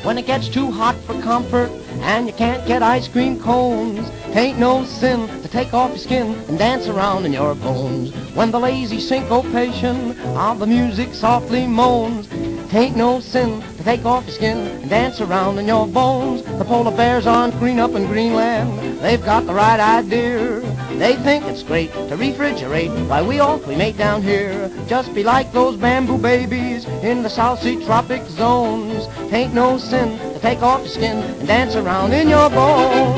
When it gets too hot for comfort and you can't get ice cream cones, 'tain't no sin to take off your skin and dance around in your bones. When the lazy syncopation of the music softly moans, 'tain't no sin to take off your skin and dance around in your bones. The polar bears aren't green up in Greenland, they've got the right idea. They think it's great to refrigerate while we all cremate down here. Just be like those bamboo babies in the South Sea tropic zones. 'Tain't no sin to take off your skin and dance around in your bones.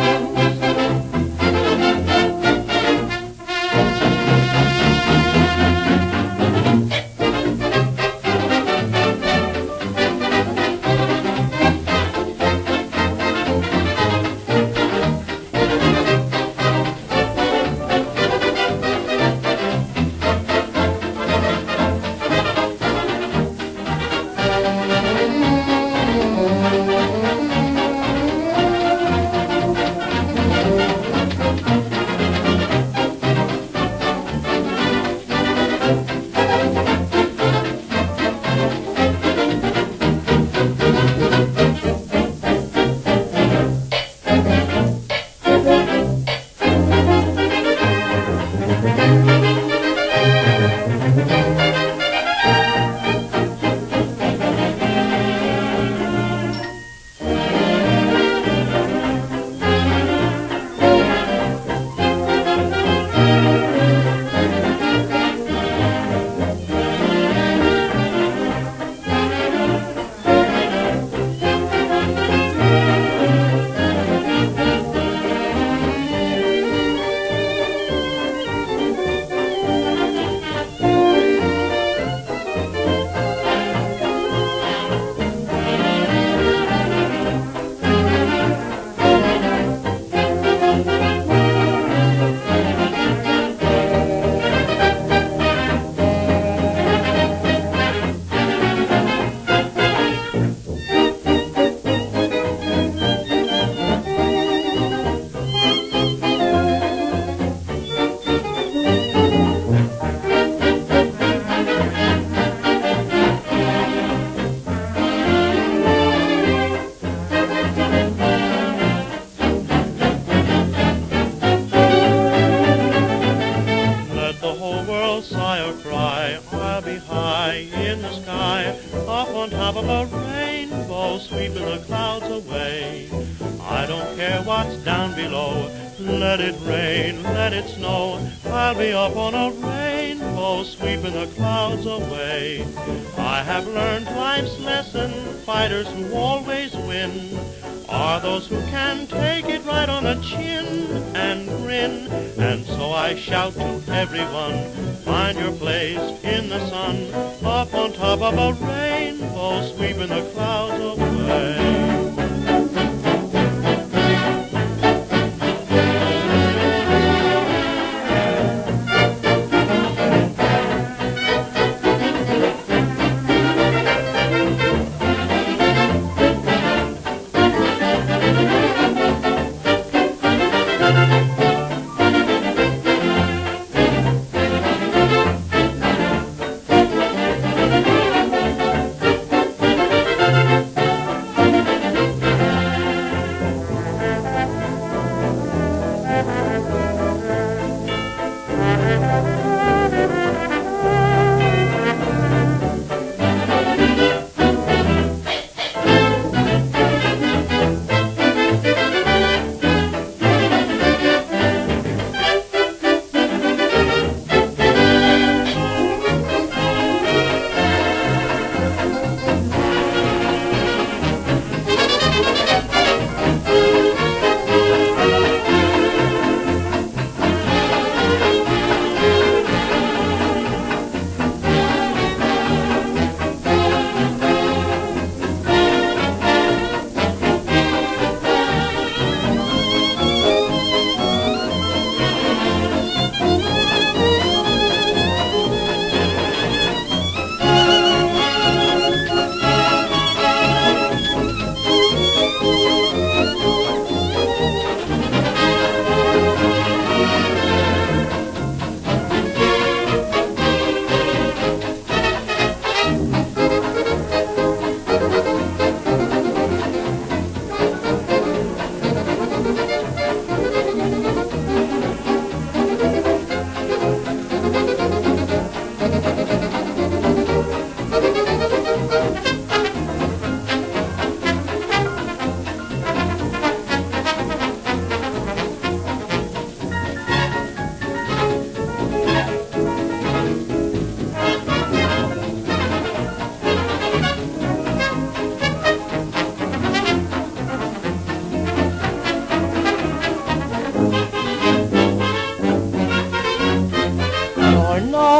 I'll be high in the sky, up on top of a rainbow, sweeping the clouds away. I don't care what's down below, let it rain, let it snow, I'll be up on a rainbow, sweeping the clouds away. I have learned life's lesson, fighters who always win are those who can take it right on the chin and grin. And so I shout to everyone, find your place in the sun, up on top of a rainbow, sweeping the clouds away.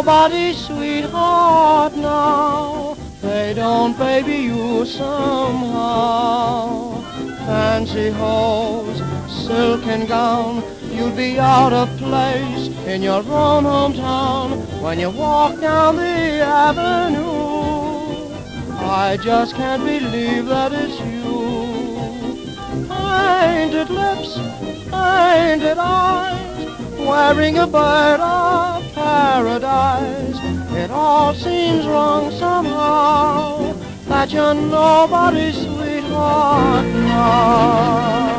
nobody's sweetheart now. They don't baby you somehow. Fancy hose, silken gown, you'd be out of place in your own hometown when you walk down the avenue. I just can't believe that it's you. Painted lips, painted eyes, wearing a bird of paradise. It all seems wrong somehow, that you're nobody's sweetheart now.